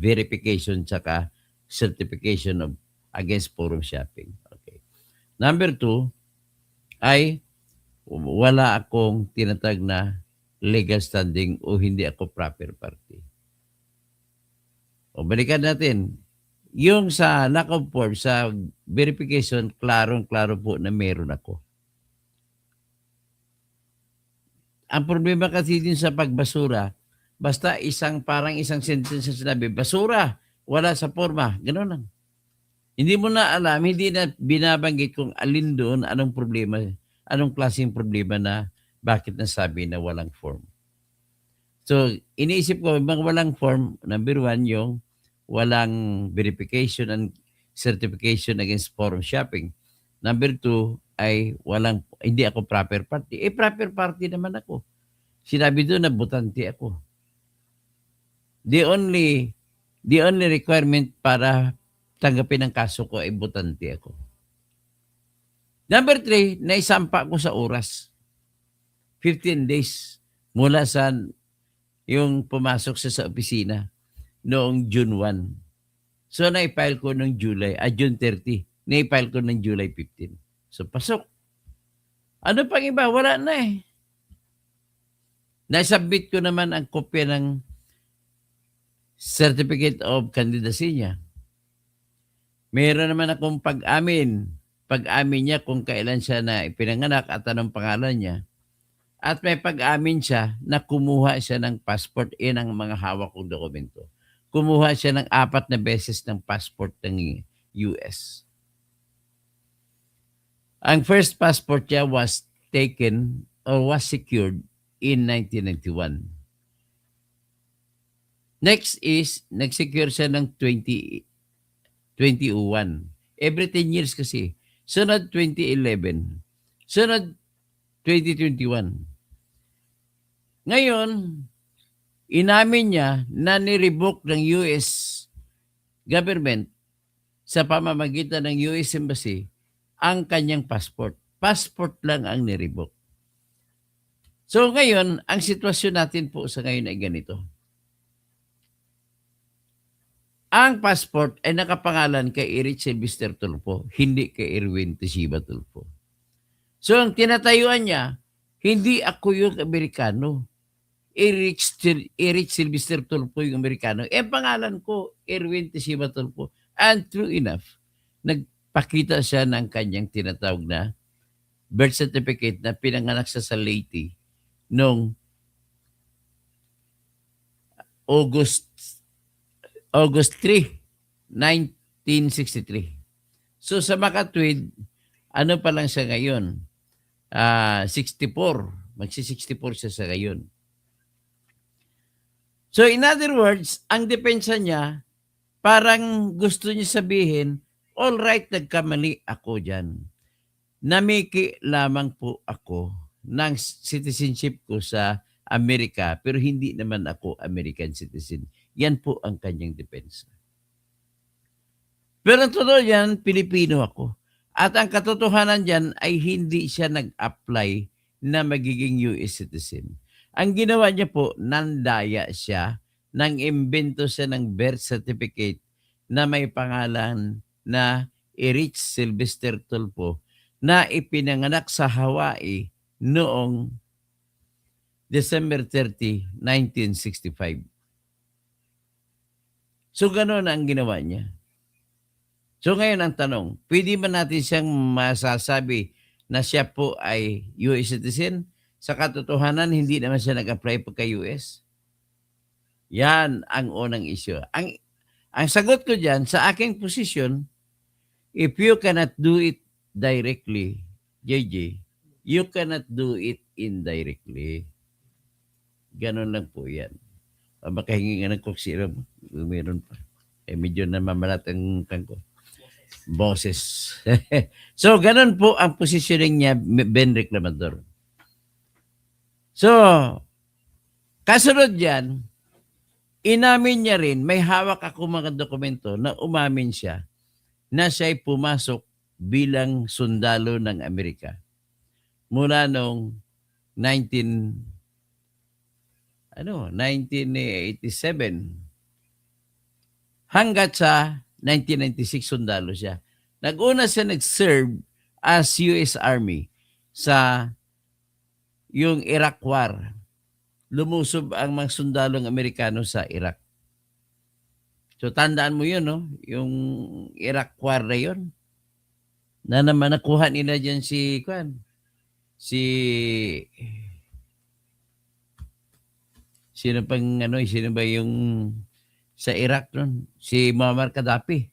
verification tsaka certification of against forum shopping. Okay. Number 2 ay wala akong tinatag na legal standing o hindi ako proper party. O balikan natin. Yung sa lack of form, sa verification, klarong-klaro po na meron ako. Ang problema kasi din sa pagbasura, basta parang isang sentence na sinabi, basura, wala sa forma. Ganun lang. Hindi mo na alam, hindi na binabanggit kung alin doon, anong problema, anong klaseng problema na bakit nasabi na walang form. So, iniisip ko, bang walang form, number 1, yung walang verification and certification against forum shopping. Number 2 ay hindi ako proper party. Proper party naman ako. Sinabi doon na butante ako. The only requirement para tanggapin ang kaso ko ay butante ako. Number 3, naisampa ko sa oras. 15 days mula sa yung pumasok sa opisina noong June 1. So, na-file ko noong June 30. Na-file ko noong July 15. So, pasok. Ano pang iba? Wala na eh. Nasubmit ko naman ang kopya ng certificate of candidacy niya. Meron naman akong pag-amin. Pag-amin niya kung kailan siya na ipinanganak at anong pangalan niya. At may pag-amin siya na kumuha siya ng passport. Yan ang mga hawak kong dokumento. Kumuha siya ng 4 na beses ng passport ng US. Ang first passport niya was taken or was secured in 1991. Next is, nag-secure siya ng 2001. Every 10 years kasi. Sunod 2011. Sunod 2021. Ngayon, inamin niya na nirevoke ng US government sa pamamagitan ng US Embassy ang kanyang passport. Passport lang ang nirevoke. So ngayon, ang sitwasyon natin po sa ngayon ay ganito. Ang passport ay nakapangalan kay Eric Sylvester Tulfo, hindi kay Erwin Tesiba Tulfo. So ang tinatayuan niya, hindi ako yung Amerikano. Eric Sylvester Tulfo yung Amerikano. Pangalan ko, Erwin Tesiba Tulfo. And true enough, nagpakita siya ng kanyang tinatawag na birth certificate na pinanganak sa Leyte noong August 3, 1963. So sa makatwid, ano pa lang siya ngayon? 64. Magsi-64 siya sa ngayon. So in other words, ang depensa niya, parang gusto niya sabihin, all right, nagkamali ako dyan. Namiki lamang po ako ng citizenship ko sa Amerika, pero hindi naman ako American citizen. Yan po ang kanyang depensa. Pero ang totoo yan, Pilipino ako. At ang katotohanan dyan ay hindi siya nag-apply na magiging US citizen. Ang ginawa niya po, nandaya siya, nang imbento siya ng birth certificate na may pangalan na Erich Sylvester Tulfo na ipinanganak sa Hawaii noong December 30, 1965. So, gano'n ang ginawa niya. So, ngayon ang tanong, pwede ba natin siyang masasabi na siya po ay US citizen? Sa katotohanan, hindi naman siya nag-apply pagka-US. Yan ang unang issue. Ang sagot ko dyan, sa aking posisyon, if you cannot do it directly, JJ, you cannot do it indirectly. Ganon lang po yan. Makahingi nga ng coke syrup. Meron pa. Medyo namamalat ang ko. Boses. So, ganon po ang positioning niya, Ben Reclamador. So, kasunod yan, inamin niya rin, may hawak ako mga dokumento na umamin siya na siya'y pumasok bilang sundalo ng Amerika mula noong 1987 hanggat sa 1996 sundalo siya. Nag-una siya nag-serve as US Army sa yung Iraq War. Lumusob ang mga sundalong Amerikano sa Iraq. So tandaan mo yun, no? Yung Iraq War na yun. Na naman nakuha nila dyan si sino ba yung sa Iraq nun? Si Muammar Gaddafi.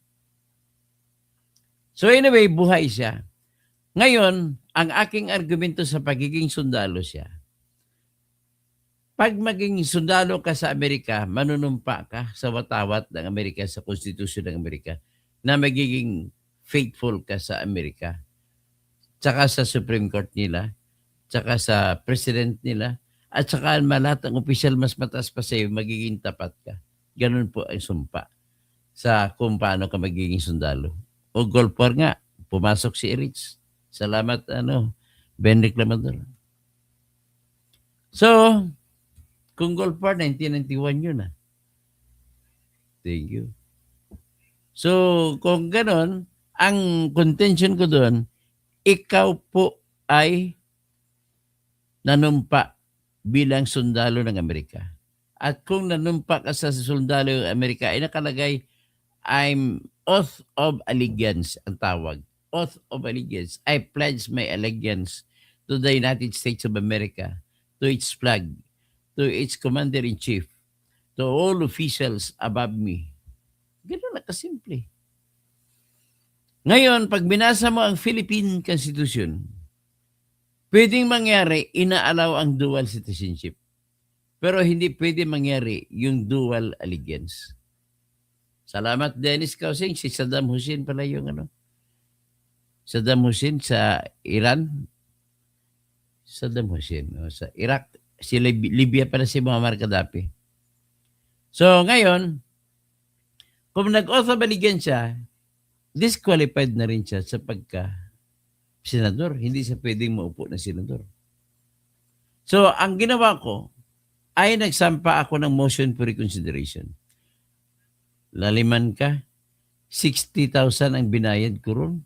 So anyway, buhay siya. Ngayon, ang aking argumento sa pagiging sundalo siya, pag maging sundalo ka sa Amerika, manunumpa ka sa watawat ng Amerika, sa konstitusyon ng Amerika, na magiging faithful ka sa Amerika, tsaka sa Supreme Court nila, tsaka sa President nila, at tsaka lahat ng opisyal mas mataas pa sa'yo, magiging tapat ka. Ganun po ang sumpa sa kung paano ka magiging sundalo. O golfer nga, pumasok si Erich. Salamat, Ben Reclamador. So, kung golfer, 1991 yun Thank you. So, kung ganon, ang contention ko doon, ikaw po ay nanumpa bilang sundalo ng Amerika. At kung nanumpa ka sa sundalo ng Amerika, ay nakalagay, I'm oath of allegiance, ang tawag. Oath of allegiance. I pledge my allegiance to the United States of America, to its flag, to its commander-in-chief, to all officials above me. Ganun na kasimple. Ngayon, pag binasa mo ang Philippine Constitution, pwedeng mangyari, inaalaw ang dual citizenship. Pero hindi pwede mangyari yung dual allegiance. Salamat, Dennis Kausing. Si Saddam Hussein pala yung Saddam Hussein sa Iran. Saddam Hussein. Sa Iraq. Si Libya pala si Muammar Gaddafi. So, ngayon, kung nag-oath of allegiance siya, disqualified na rin siya sa pagka-senador. Hindi siya pwedeng maupo na senador. So, ang ginawa ko, ay nagsampa ako ng motion for reconsideration. Laliman ka, 60,000 ang binayad ko ron.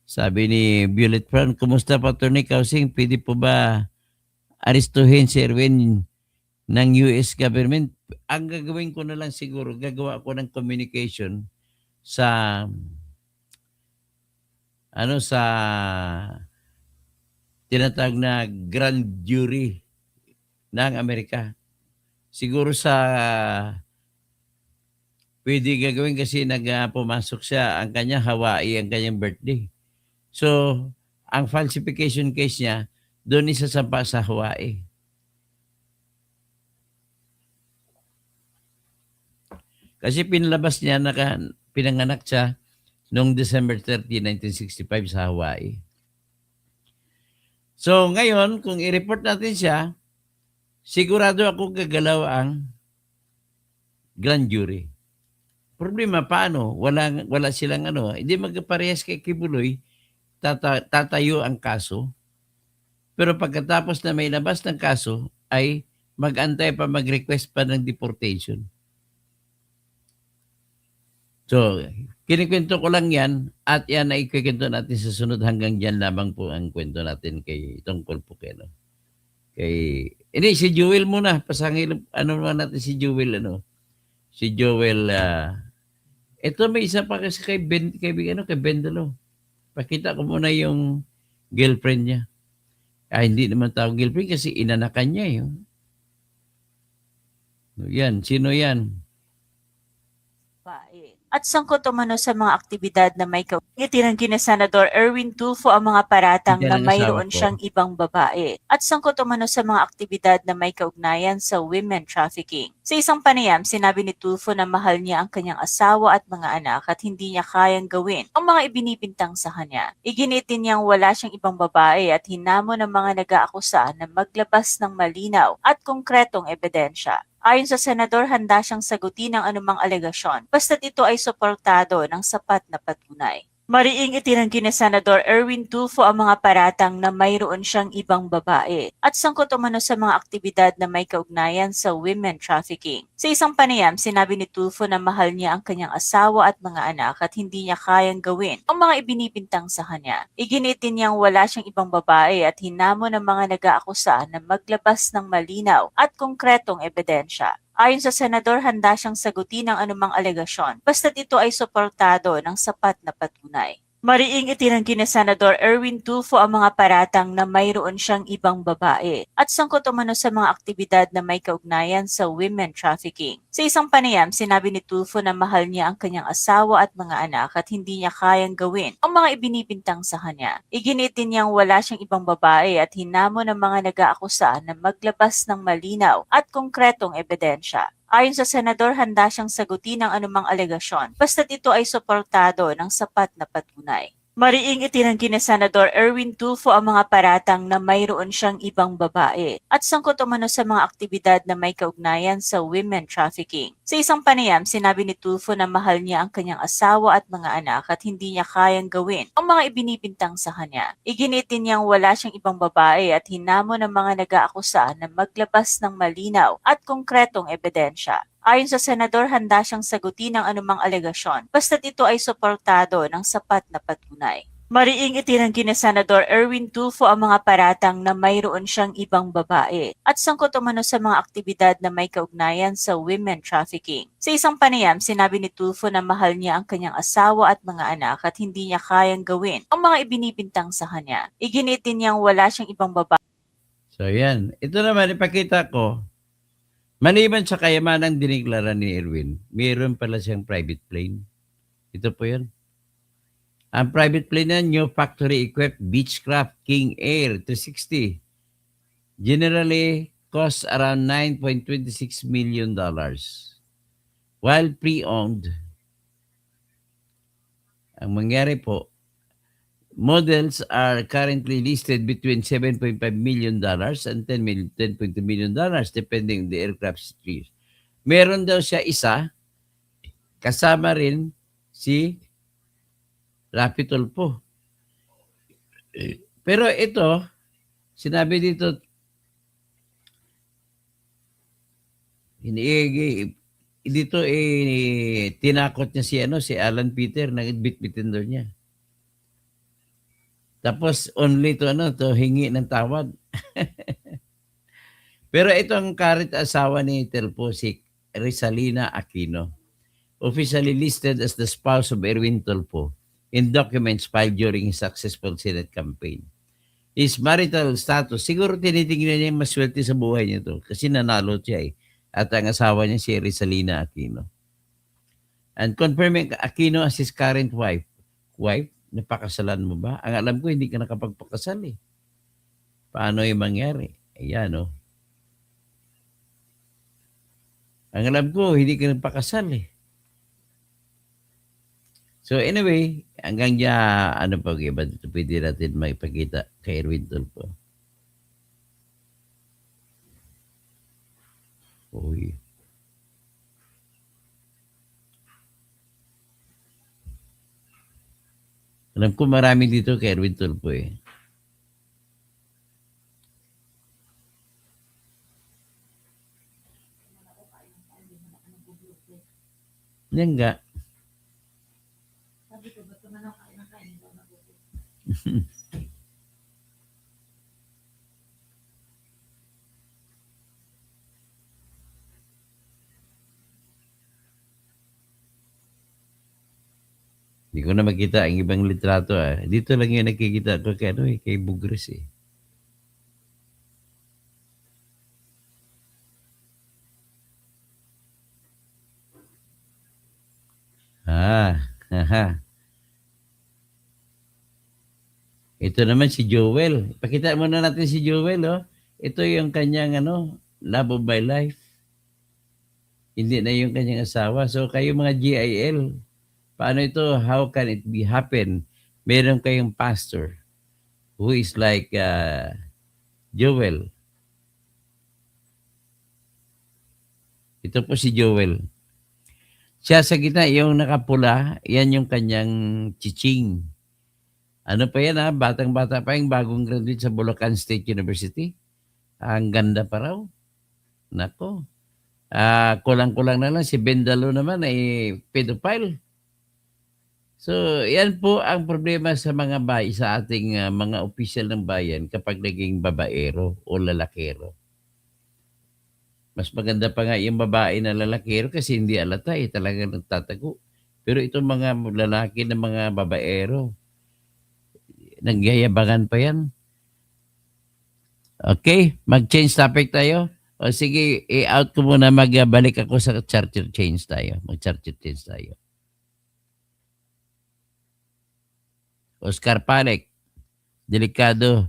Sabi ni Violet Brown, kumusta pa Atty. Kausing? Pwede po ba aristuhin si Erwin ng US government? Ang gagawin ko na lang siguro, gagawa ko ng communication sa sa tinatawag na grand jury ng Amerika. Siguro pwede gagawin kasi pumasok siya, ang kanya Hawaii, ang kanyang birthday. So, ang falsification case niya, doon isasampa sa Hawaii. Kasi pinalabas niya, pinanganak siya noong December 30, 1965 sa Hawaii. So, ngayon, kung i-report natin siya, sigurado ako gagalaw ang grand jury. Problema, paano? Wala silang hindi magparehas kay Kibuloy, tatayo ang kaso. Pero pagkatapos na may labas ng kaso, ay mag-antay pa, mag-request pa ng deportation. So, kinikwento ko lang yan at yan ay ikikwento natin sa sunod hanggang dyan lamang po ang kwento natin tungkol po si Joel muna. Pasangil, naman natin si Joel, Si Joel, ito may isa pa kasi kay Bendalo. Pakita ko muna yung girlfriend niya. Hindi naman tawag girlfriend kasi inanakan niya yun. Yan, sino yan? At sangkot umano sa mga aktibidad na may itinanggi ni Senador Erwin Tulfo ang mga paratang na mayroon siyang ibang babae. At sangkot umano sa mga aktibidad na may kaugnayan sa women trafficking. Sa isang panayam, sinabi ni Tulfo na mahal niya ang kanyang asawa at mga anak at hindi niya kayang gawin ang mga ibinibintang sa kanya. Iginitin niyang wala siyang ibang babae at hinamon ng mga nag-aakusa na maglabas ng malinaw at konkretong ebidensya. Ayon sa senador, handa siyang sagutin ang anumang alegasyon basta't ito ay suportado ng sapat na patunay. Mariing itinanggi ni Senador Erwin Tulfo ang mga paratang na mayroon siyang ibang babae at sangkot umano sa mga aktibidad na may kaugnayan sa women trafficking. Sa isang panayam, sinabi ni Tulfo na mahal niya ang kanyang asawa at mga anak at hindi niya kayang gawin ang mga ibinibintang sa kanya. Iginitin niyang wala siyang ibang babae at hinamon ng mga nag-aakusa na maglabas ng malinaw at konkretong ebidensya. Ayon sa senador, handa siyang sagutin ang anumang alegasyon basta't ito ay suportado ng sapat na patunay. Mariing itinanggi ni Senador Erwin Tulfo ang mga paratang na mayroon siyang ibang babae at sangkot umano sa mga aktibidad na may kaugnayan sa women trafficking. Sa isang panayam, sinabi ni Tulfo na mahal niya ang kanyang asawa at mga anak at hindi niya kayang gawin ang mga ibinibintang sa kanya. Iginitin niyang wala siyang ibang babae at hinamon ng mga nag-aakusa na maglabas ng malinaw at konkretong ebidensya. Ayon sa senador, handa siyang sagutin ang anumang alegasyon basta't ito ay suportado ng sapat na patunay. Mariing itinanggi ni Senador Erwin Tulfo ang mga paratang na mayroon siyang ibang babae at sangkot umano sa mga aktibidad na may kaugnayan sa women trafficking. Sa isang panayam, sinabi ni Tulfo na mahal niya ang kanyang asawa at mga anak at hindi niya kayang gawin ang mga ibinibintang sa kanya. Iginitin niyang wala siyang ibang babae at hinamon ng mga nag-aakusa na maglabas ng malinaw at konkretong ebidensya. Ayon sa senador, handa siyang sagutin ang anumang alegasyon basta't ito ay suportado ng sapat na patunay. Mariing itinanggi ni Senador Erwin Tulfo ang mga paratang na mayroon siyang ibang babae at sangkot umano sa mga aktibidad na may kaugnayan sa women trafficking. Sa isang panayam, sinabi ni Tulfo na mahal niya ang kanyang asawa at mga anak at hindi niya kayang gawin ang mga ibinibintang sa kanya. Iginitin niyang wala siyang ibang babae. So yan. Ito naman, ipakita ko. Maliban sa kayamanang diniklara ni Erwin, mayroon pala siyang private plane. Ito po yun. Ang private plane na new factory-equipped Beechcraft King Air 360 generally costs around $9.26 million. While pre-owned, ang mangyari po, models are currently listed between $7.5 million and $10.2 million depending on the aircraft's series. Meron daw siya isa, kasama rin si Rapi Tulfo. Pero ito, sinabi dito, dito tinakot niya si Alan Peter, nag-bit-bitin daw niya. Tapos only to hingi ng tawad. Pero ito ang current asawa ni Tulfo, si Rizalina Aquino, officially listed as the spouse of Erwin Tulfo in documents filed during his successful Senate campaign. His marital status, siguro tinitingnan niya yung maswerte sa buhay niya to kasi nanalo siya At ang asawa niya si Rizalina Aquino. And confirming Aquino as his current wife, napakasalan mo ba? Ang alam ko, hindi ka nakapagpakasal Paano yung mangyari? Ayan, Ang alam ko, hindi ka nagpakasal So anyway, hanggang diyan, pag-iba dito pwede natin maipakita kay Erwin Tulfo. Uy. Alam ko marami dito kay Erwin Tulfo Yan nga. Hindi ko na makita ang ibang litrato Dito lang yung nakikita ko kay kay Bugres Ito naman si Joel. Pakita muna natin si Joel, Ito yung kanyang love of my life. Hindi na yung kanyang asawa. So kayo mga GIL, paano ito? How can it be happen? Meron kayong pastor who is like Joel. Ito po si Joel. Siya sa gitna, yung nakapula, yan yung kanyang chiching. Ano pa yan ha? Batang-bata pa yung bagong graduate sa Bulacan State University. Ang ganda pa raw. Nako. Kulang-kulang na lang si Bendalo naman ay pedophile. So, yan po ang problema sa mga sa ating mga opisyal ng bayan kapag naging babaero o lalakero. Mas maganda pa nga yung babae na lalakero kasi hindi alata talagang nagtatago. Pero itong mga lalaki na mga babaero, nagyayabangan pa yan. Okay, mag-change topic tayo. O sige, i-out ko muna, magbalik ako sa charter change tayo. Mag-charter change tayo. Oscar Palek, delikado.